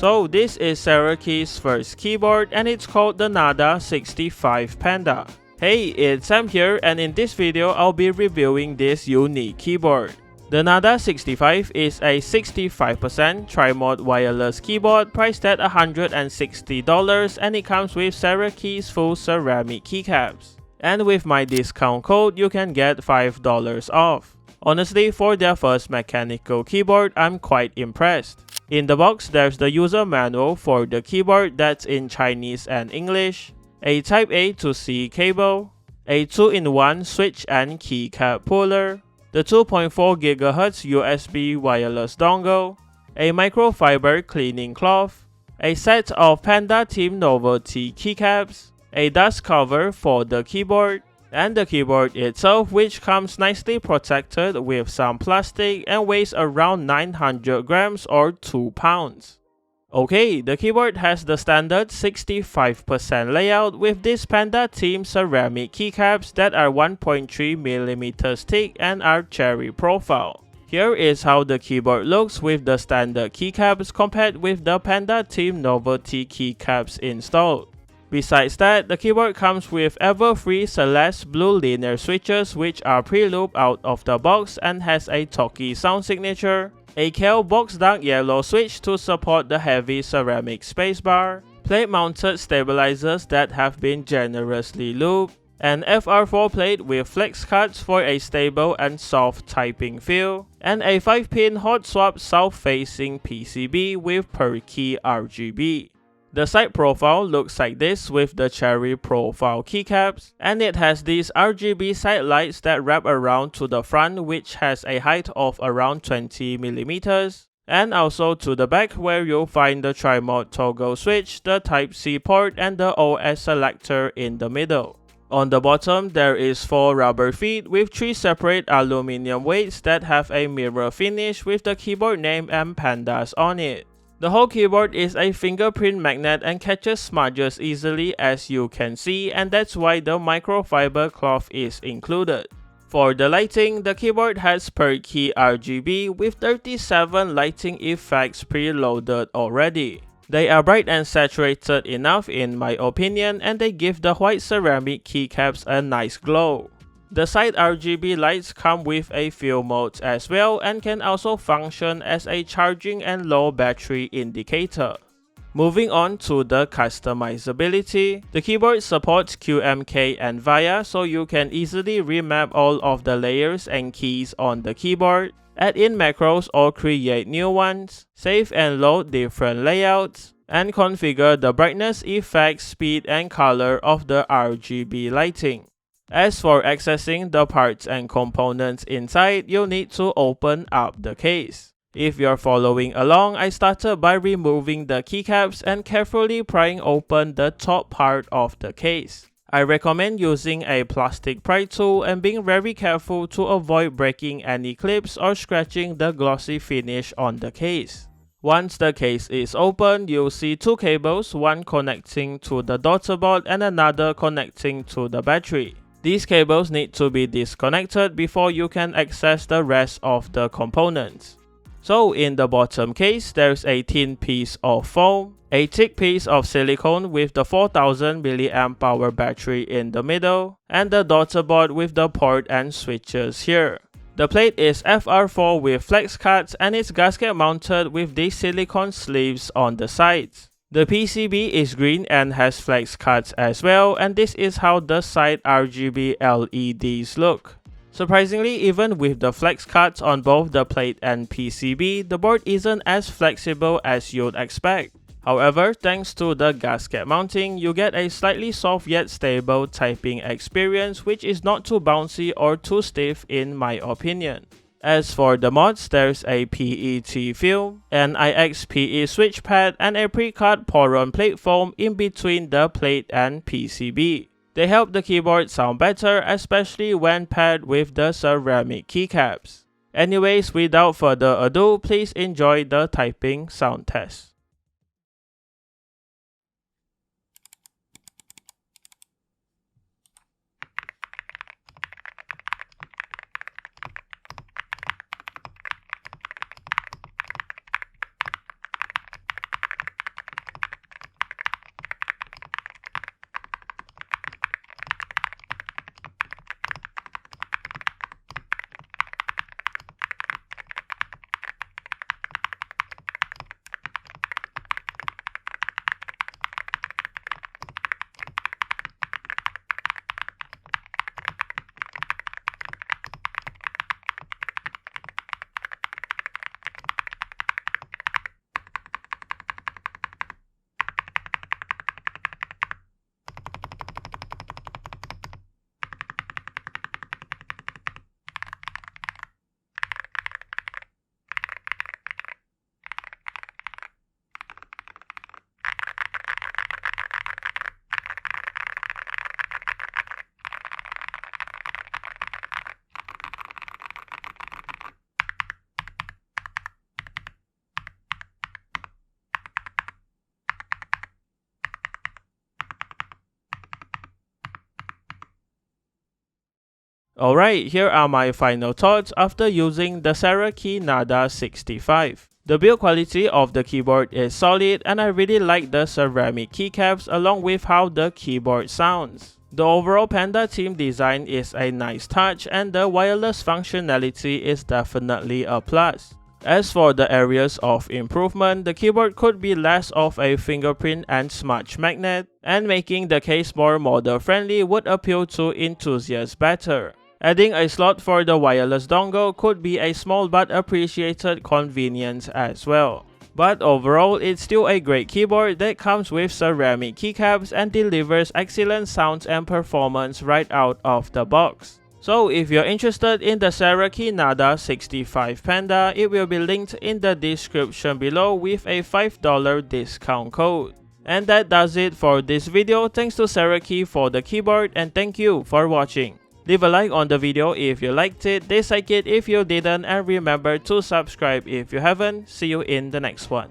So this is Cerakey's first keyboard and it's called the Nada 65 Panda. Hey, it's Sam here, and in this video I'll be reviewing this unique keyboard. The Nada 65 is a 65% tri-mode wireless keyboard priced at $160, and it comes with Cerakey's full ceramic keycaps. And with my discount code you can get $5 off. Honestly, for their first mechanical keyboard, I'm quite impressed. In the box, there's the user manual for the keyboard that's in Chinese and English, a Type A to C cable, a 2-in-1 switch and keycap puller, the 2.4 GHz USB wireless dongle, a microfiber cleaning cloth, a set of Panda Team Novelty keycaps, a dust cover for the keyboard, and the keyboard itself, which comes nicely protected with some plastic and weighs around 900 grams or 2 pounds. Okay, the keyboard has the standard 65% layout with this Panda Team ceramic keycaps that are 1.3mm thick and are cherry profile. Here is how the keyboard looks with the standard keycaps compared with the Panda Team Novelty keycaps installed. Besides that, the keyboard comes with ever-free Celeste blue linear switches which are pre-looped out of the box and has a THOCKY sound signature, a Kel box dark yellow switch to support the heavy ceramic spacebar, plate-mounted stabilizers that have been generously lubed, an FR4 plate with flex cuts for a stable and soft typing feel, and a 5-pin hot swap south-facing PCB with per key RGB. The side profile looks like this with the cherry profile keycaps, and it has these RGB side lights that wrap around to the front, which has a height of around 20mm, and also to the back where you'll find the tri-mode toggle switch, the Type-C port, and the OS selector in the middle. On the bottom, there is 4 rubber feet with 3 separate aluminum weights that have a mirror finish with the keyboard name and pandas on it. The whole keyboard is a fingerprint magnet and catches smudges easily, as you can see, and that's why the microfiber cloth is included. For the lighting, the keyboard has per key RGB with 37 lighting effects preloaded already. They are bright and saturated enough in my opinion, and they give the white ceramic keycaps a nice glow. The side RGB lights come with a few modes as well and can also function as a charging and low battery indicator. Moving on to the customizability, the keyboard supports QMK and VIA, so you can easily remap all of the layers and keys on the keyboard, add in macros or create new ones, save and load different layouts, and configure the brightness, effects, speed, and color of the RGB lighting. As for accessing the parts and components inside, you'll need to open up the case. If you're following along, I started by removing the keycaps and carefully prying open the top part of the case. I recommend using a plastic pry tool and being very careful to avoid breaking any clips or scratching the glossy finish on the case. Once the case is open, you'll see 2 cables, one connecting to the daughter board and another connecting to the battery. These cables need to be disconnected before you can access the rest of the components. So in the bottom case, there's a thin piece of foam, a thick piece of silicone with the 4000 mAh power battery in the middle, and the daughter board with the port and switches here. The plate is FR4 with flex cuts and it's gasket mounted with these silicone sleeves on the sides. The PCB is green and has flex cuts as well, and this is how the side RGB LEDs look. Surprisingly, even with the flex cuts on both the plate and PCB, the board isn't as flexible as you'd expect. However, thanks to the gasket mounting, you get a slightly soft yet stable typing experience, which is not too bouncy or too stiff in my opinion. As for the mods, there's a PET film, an IXPE switch pad, and a pre-cut Poron plate foam in between the plate and PCB. They help the keyboard sound better, especially when paired with the ceramic keycaps. Anyways, without further ado, please enjoy the typing sound test. Alright, here are my final thoughts after using the Cerakey Nada 65. The build quality of the keyboard is solid and I really like the ceramic keycaps along with how the keyboard sounds. The overall Panda theme design is a nice touch and the wireless functionality is definitely a plus. As for the areas of improvement, the keyboard could be less of a fingerprint and smudge magnet, and making the case more model friendly would appeal to enthusiasts better. Adding a slot for the wireless dongle could be a small but appreciated convenience as well. But overall, it's still a great keyboard that comes with ceramic keycaps and delivers excellent sounds and performance right out of the box. So if you're interested in the Cerakey Nada 65 Panda, it will be linked in the description below with a $5 discount code. And that does it for this video. Thanks to Cerakey for the keyboard and thank you for watching. Leave a like on the video if you liked it, dislike it if you didn't, and remember to subscribe if you haven't. See you in the next one.